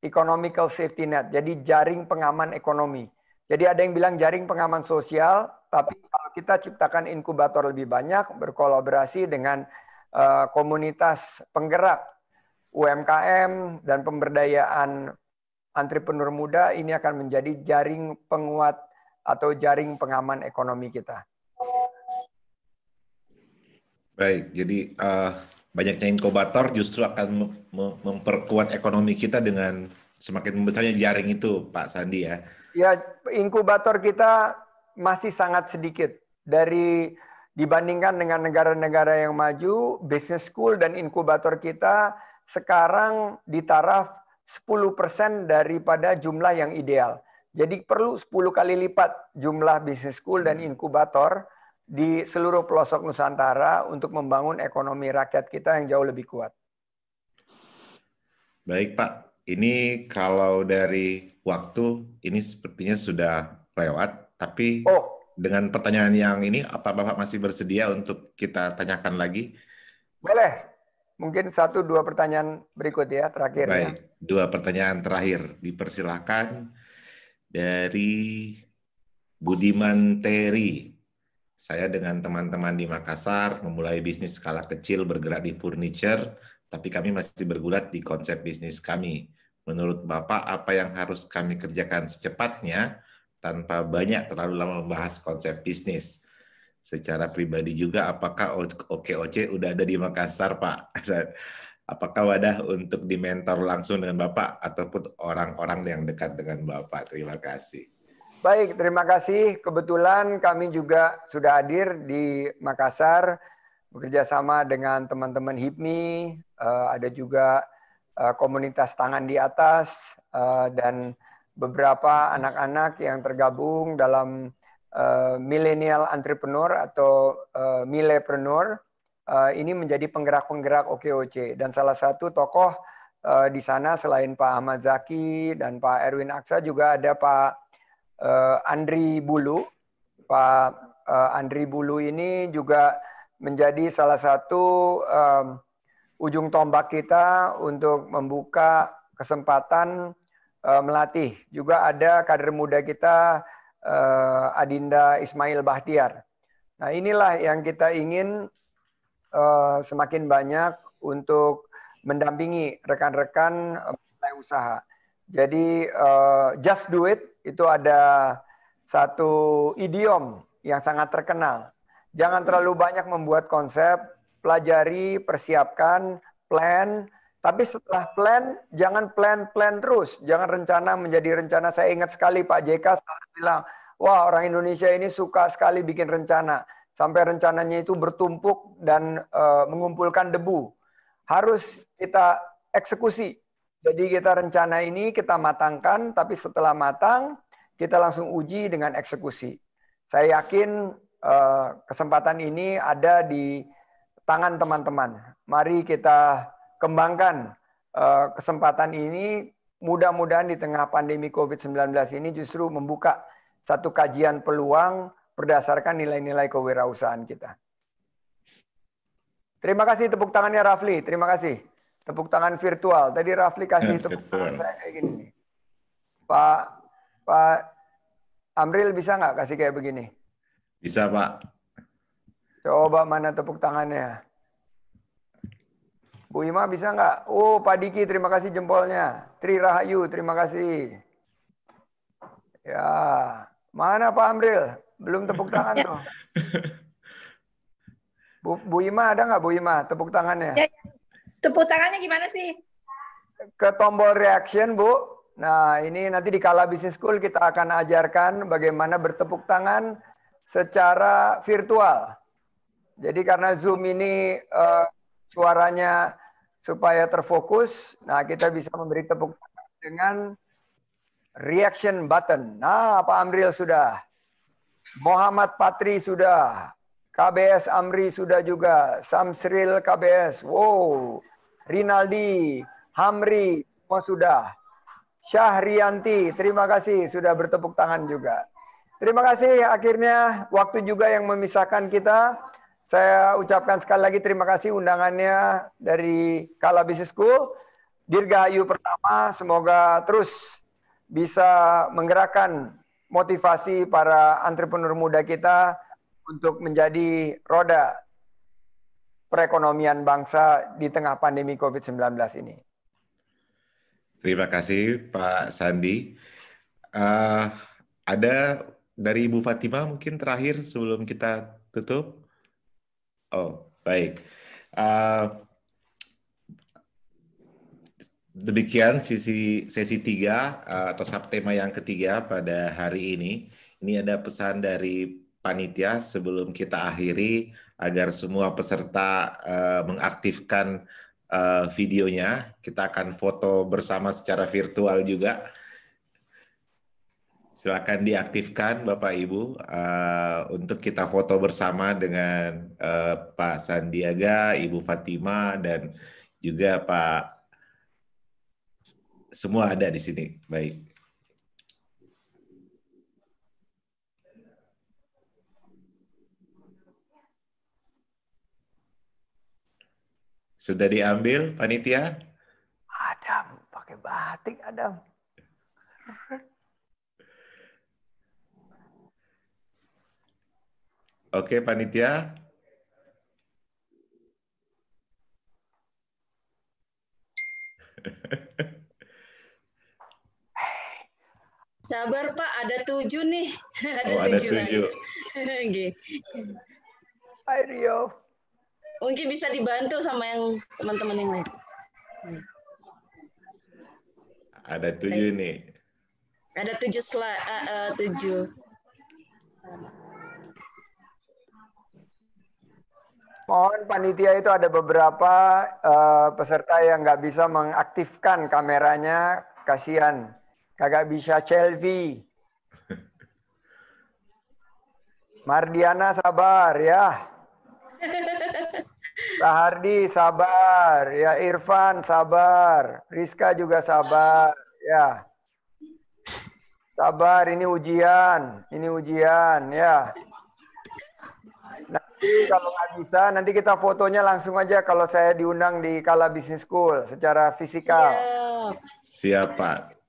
Economical safety net, jadi jaring pengaman ekonomi. Jadi ada yang bilang jaring pengaman sosial, tapi kalau kita ciptakan inkubator lebih banyak, berkolaborasi dengan komunitas penggerak UMKM dan pemberdayaan entrepreneur muda, ini akan menjadi jaring penguat atau jaring pengaman ekonomi kita.
Baik, jadi banyaknya inkubator justru akan memperkuat ekonomi kita dengan semakin membesarnya jaring itu, Pak Sandi ya.
Ya, inkubator kita masih sangat sedikit. Dibandingkan dengan negara-negara yang maju, business school dan inkubator kita sekarang di taraf 10% daripada jumlah yang ideal. Jadi perlu 10 kali lipat jumlah business school dan inkubator di seluruh pelosok Nusantara untuk membangun ekonomi rakyat kita yang jauh lebih kuat.
Baik Pak, ini kalau dari waktu ini sepertinya sudah lewat, tapi dengan pertanyaan yang ini, apa Bapak masih bersedia untuk kita tanyakan lagi?
Boleh, mungkin 1-2 pertanyaan berikut ya, terakhir.
Baik, ya. 2 pertanyaan terakhir, dipersilahkan dari Budiman Terry. Saya dengan teman-teman di Makassar memulai bisnis skala kecil bergerak di furniture tapi kami masih bergulat di konsep bisnis kami. Menurut Bapak, apa yang harus kami kerjakan secepatnya tanpa banyak terlalu lama membahas konsep bisnis? Secara pribadi juga, apakah OKOC udah ada di Makassar, Pak? Apakah wadah untuk dimentor langsung dengan Bapak ataupun orang-orang yang dekat dengan Bapak? Terima kasih.
Baik, terima kasih. Kebetulan kami juga sudah hadir di Makassar, bekerja sama dengan teman-teman HIPMI, ada juga komunitas tangan di atas, dan beberapa anak-anak yang tergabung dalam millennial entrepreneur atau milepreneur. Ini menjadi penggerak-penggerak OKOC. Dan salah satu tokoh di sana selain Pak Ahmad Zaki dan Pak Erwin Aksa juga ada Pak Andri Bulu. Pak Andri Bulu ini juga menjadi salah satu ujung tombak kita untuk membuka kesempatan melatih. Juga ada kader muda kita Adinda Ismail Bahtiar. Nah, inilah yang kita ingin semakin banyak untuk mendampingi rekan-rekan mulai usaha. Jadi just do it itu ada satu idiom yang sangat terkenal. Jangan terlalu banyak membuat konsep, pelajari, persiapkan, plan. Tapi setelah plan, jangan plan terus. Jangan rencana menjadi rencana. Saya ingat sekali Pak JK selalu bilang, wah orang Indonesia ini suka sekali bikin rencana. Sampai rencananya itu bertumpuk dan mengumpulkan debu. Harus kita eksekusi. Jadi kita rencana ini kita matangkan, tapi setelah matang, kita langsung uji dengan eksekusi. Saya yakin kesempatan ini ada di tangan teman-teman. Mari kita kembangkan kesempatan ini. Mudah-mudahan di tengah pandemi COVID-19 ini justru membuka satu kajian peluang berdasarkan nilai-nilai kewirausahaan kita. Terima kasih tepuk tangannya Rafli. Terima kasih. Tepuk tangan virtual. Tadi Rafli kasih tepuk tangan saya kayak gini nih. Pak Amril bisa nggak kasih kayak begini?
Bisa, Pak.
Coba mana tepuk tangannya? Bu Ima bisa nggak? Oh, Pak Diki terima kasih jempolnya. Tri Rahayu terima kasih. Ya, mana Pak Amril? Belum tepuk tangan tuh. Bu Ima ada nggak Bu Ima tepuk tangannya?
Ya, tepuk tangannya gimana sih?
Ke tombol reaction Bu. Nah ini nanti di Kala Business School kita akan ajarkan bagaimana bertepuk tangan secara virtual. Jadi karena Zoom ini suaranya supaya terfokus, nah kita bisa memberi tepuk tangan dengan reaction button. Nah Pak Amril sudah, Muhammad Patri sudah, KBS Amri sudah juga, Samsril KBS, wow, Rinaldi, Hamri, semua sudah. Syahrianti, terima kasih sudah bertepuk tangan juga. Terima kasih, akhirnya waktu juga yang memisahkan kita. Saya ucapkan sekali lagi terima kasih undangannya dari Kala Business School. Dirgahayu pertama, semoga terus bisa menggerakkan motivasi para entrepreneur muda kita untuk menjadi roda perekonomian bangsa di tengah pandemi COVID-19 ini.
Terima kasih Pak Sandi. Ada dari Ibu Fatima mungkin terakhir sebelum kita tutup? Oh, baik. Demikian sesi 3 atau subtema yang ketiga pada hari ini. Ini ada pesan dari panitia sebelum kita akhiri agar semua peserta mengaktifkan videonya. Kita akan foto bersama secara virtual juga. Silakan diaktifkan Bapak Ibu untuk kita foto bersama dengan Pak Sandiaga, Ibu Fatima, dan juga Pak. Semua ada di sini. Baik. Sudah diambil panitia?
Adam, pakai batik Adam.
Oke, panitia.
Sabar Pak, ada 7 nih.
Ada 7.
Oke.
Hai Rio.
Mungkin bisa dibantu sama yang teman-teman yang lain.
Ada 7 nih.
Ada 7 7.
Mohon panitia itu ada beberapa peserta yang nggak bisa mengaktifkan kameranya, kasihan. Kagak bisa selfie. Mardiana sabar ya. Sahardi sabar, ya Irfan sabar, Rizka juga sabar, ya. Sabar, ini ujian ya. Nanti kalau nggak bisa, nanti kita fotonya langsung aja kalau saya diundang di Kala Business School secara fisikal.
Siap, Pak.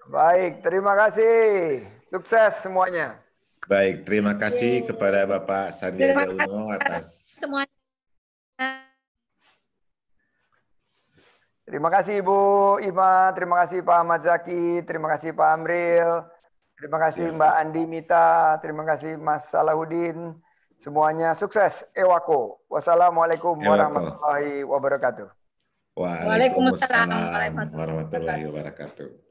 Baik, terima kasih. Sukses semuanya.
Baik, terima kasih kepada Bapak Sandiaga Uno atas
semuanya.
Terima kasih Ibu Ima, terima kasih Pak Ahmad Zaki, terima kasih Pak Amril, terima kasih Mbak Andi Mita, terima kasih Mas Salahuddin. Semuanya sukses. Ewako. Wassalamualaikum warahmatullahi wabarakatuh.
Waalaikumsalam warahmatullahi wabarakatuh.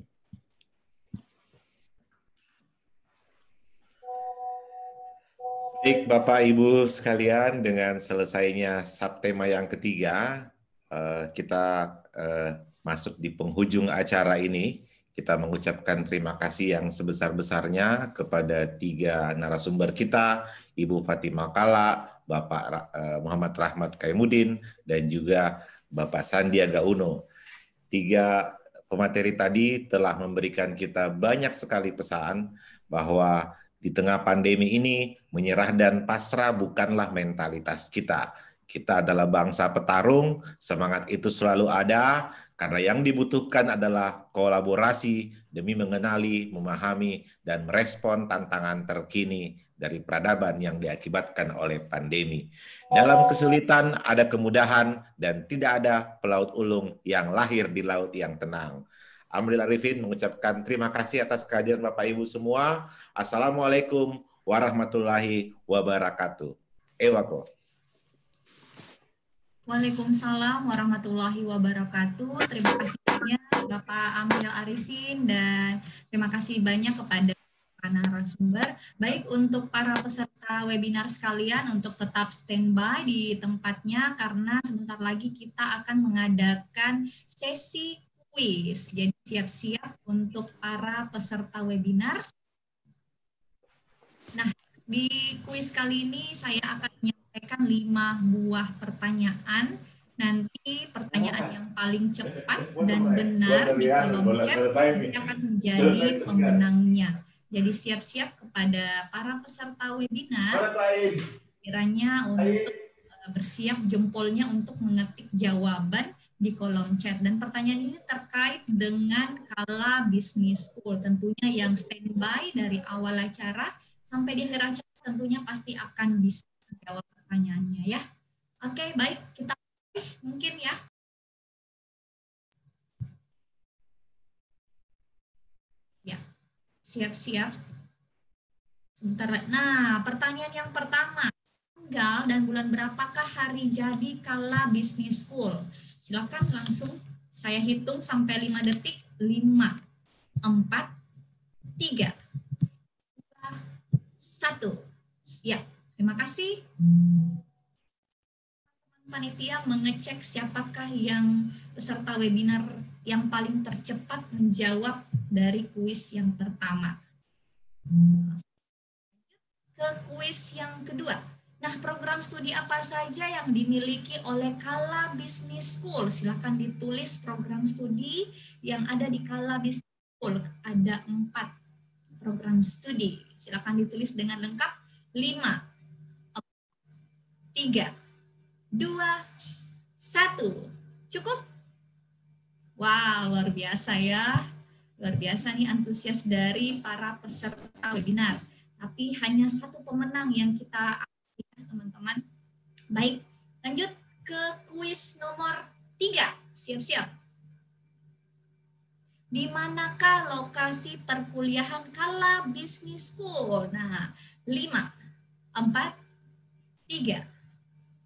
Baik, Bapak Ibu sekalian, dengan selesainya subtema yang ketiga, kita masuk di penghujung acara ini. Kita mengucapkan terima kasih yang sebesar-besarnya kepada 3 narasumber kita, Ibu Fatimah Kala, Bapak Muhammad Rahmat Kaimuddin, dan juga Bapak Sandiaga Uno. 3 pemateri tadi telah memberikan kita banyak sekali pesan bahwa di tengah pandemi ini, menyerah dan pasrah bukanlah mentalitas kita. Kita adalah bangsa petarung, semangat itu selalu ada, karena yang dibutuhkan adalah kolaborasi demi mengenali, memahami, dan merespon tantangan terkini dari peradaban yang diakibatkan oleh pandemi. Dalam kesulitan ada kemudahan dan tidak ada pelaut ulung yang lahir di laut yang tenang. Amril Arifin mengucapkan terima kasih atas kehadiran Bapak Ibu semua. Assalamualaikum warahmatullahi wabarakatuh. Ewako.
Waalaikumsalam warahmatullahi wabarakatuh. Terima kasih banyak Bapak Amril Arifin dan terima kasih banyak kepada para narasumber. Baik, untuk para peserta webinar sekalian untuk tetap standby di tempatnya karena sebentar lagi kita akan mengadakan sesi kuis. Jadi siap-siap untuk para peserta webinar. Nah, di kuis kali ini saya akan menyampaikan 5 buah pertanyaan. Nanti pertanyaan yang paling cepat dan benar di kolom chat akan menjadi pemenangnya. Jadi siap-siap kepada para peserta webinar kiranya untuk bersiap jempolnya untuk mengetik jawaban di kolom chat. Dan pertanyaan ini terkait dengan Kala Business School. Tentunya yang standby dari awal acara sampai di akhir acara tentunya pasti akan bisa menjawab pertanyaannya ya. Oke, baik, kita mungkin ya. Ya, siap-siap. Sebentar. Nah, pertanyaan yang pertama. Tanggal dan bulan berapakah hari jadi Kala Business School? Silakan langsung saya hitung sampai 5 detik. 5, 4, 3, 2, 1. Ya, terima kasih. Panitia mengecek siapakah yang peserta webinar yang paling tercepat menjawab dari kuis yang pertama. Ke kuis yang kedua. Nah, program studi apa saja yang dimiliki oleh Kala Business School? Silakan ditulis program studi yang ada di Kala Business School. Ada 4 program studi. Silakan ditulis dengan lengkap. 5, 3, 2, 1. Cukup? Wow, luar biasa ya. Luar biasa nih antusias dari para peserta webinar. Tapi hanya 1 pemenang yang kita ambil, teman-teman. Baik, lanjut ke kuis nomor 3. Siap-siap. Di manakah lokasi perkuliahan Kala Business School? Nah, 5, 4, 3,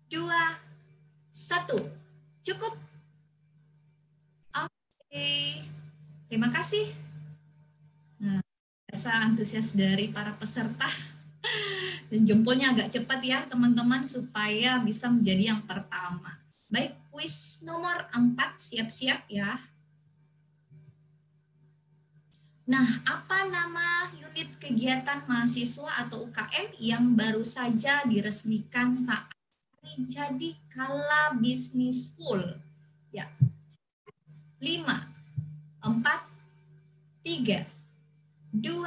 2, 1. Cukup? Oke. Terima kasih. Nah, rasa antusias dari para peserta. Dan jempolnya agak cepat ya teman-teman supaya bisa menjadi yang pertama. Baik, kuis nomor 4, siap-siap ya. Nah, apa nama unit kegiatan mahasiswa atau UKM yang baru saja diresmikan saat ini jadi Kala Business School? Ya. 5, 4, 3, 2,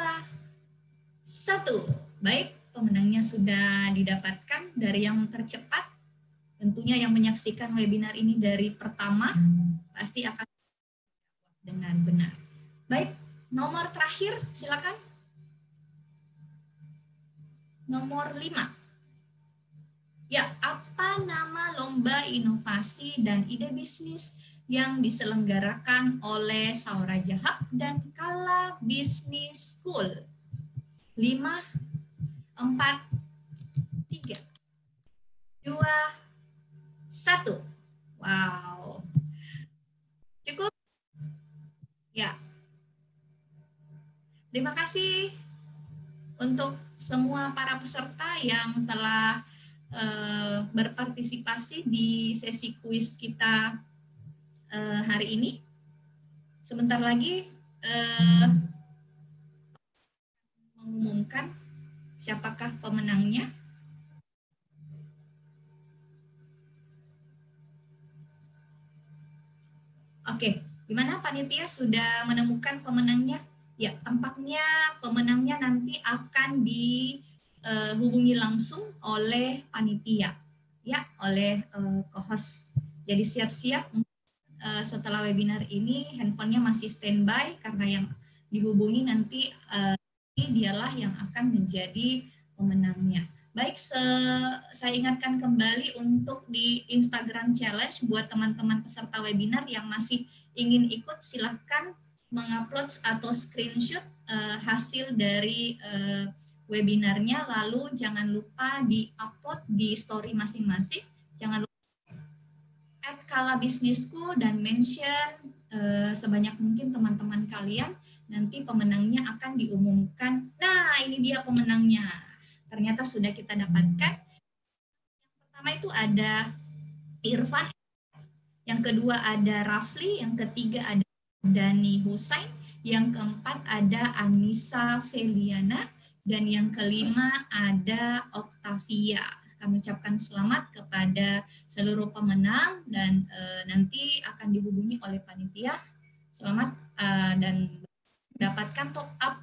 1. Baik, pemenangnya sudah didapatkan dari yang tercepat. Tentunya yang menyaksikan webinar ini dari pertama pasti akan dengan benar. Baik, nomor terakhir silakan. Nomor 5. Ya, apa nama lomba inovasi dan ide bisnis yang diselenggarakan oleh Sauraja Hub dan Kala Business School? 5, 4, 3, 2, 1. Wow. Cukup? Ya. Terima kasih untuk semua para peserta yang telah berpartisipasi di sesi kuis kita hari ini. Sebentar lagi mengumumkan siapakah pemenangnya. Oke, gimana panitia sudah menemukan pemenangnya? Ya, tampaknya pemenangnya nanti akan dihubungi langsung oleh panitia, ya, oleh co-host. Jadi siap-siap setelah webinar ini handphonenya masih standby karena yang dihubungi nanti dialah yang akan menjadi pemenangnya. Baik, saya ingatkan kembali untuk di Instagram Challenge buat teman-teman peserta webinar yang masih ingin ikut, silahkan mengupload atau screenshot hasil dari webinarnya, lalu jangan lupa di-upload di story masing-masing. Jangan lupa @Kala Business School dan mention sebanyak mungkin teman-teman kalian. Nanti pemenangnya akan diumumkan. Nah, ini dia pemenangnya. Ternyata sudah kita dapatkan. Yang pertama itu ada Irfan, yang kedua ada Rafli, yang ketiga ada Dani Husain, yang keempat ada Anissa Feliana, dan yang kelima ada Octavia. Kami ucapkan selamat kepada seluruh pemenang dan nanti akan dihubungi oleh panitia. Selamat dan mendapatkan top up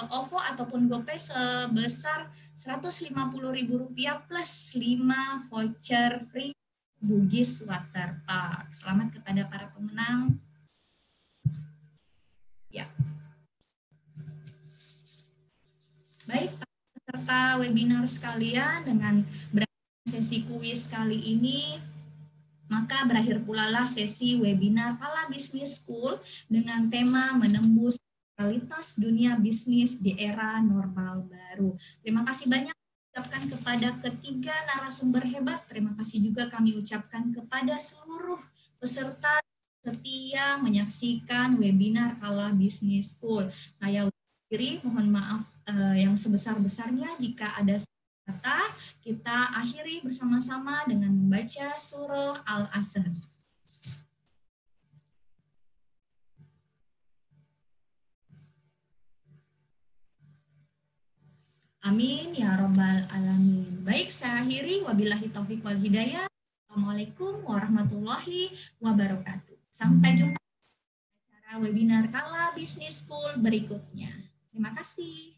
OVO ataupun GoPay sebesar Rp150.000 plus 5 voucher free Bugis Water Park. Selamat kepada para pemenang. Ya. Baik, peserta webinar sekalian, dengan berakhir sesi kuis kali ini, maka berakhir pula lah sesi webinar Kala Business School dengan tema menembus realitas dunia bisnis di era normal baru. Terima kasih banyak ucapkan kepada ketiga narasumber hebat. Terima kasih juga kami ucapkan kepada seluruh peserta setia menyaksikan webinar Kala Business School. Saya undur diri, mohon maaf yang sebesar-besarnya jika ada kata. Kita akhiri bersama-sama dengan membaca surah Al-Asr. Amin ya robbal alamin. Baik, saya akhiri. Wabillahi taufiq wal hidayah. Assalamualaikum warahmatullahi wabarakatuh. Sampai jumpa di acara webinar Kala Business School berikutnya. Terima kasih.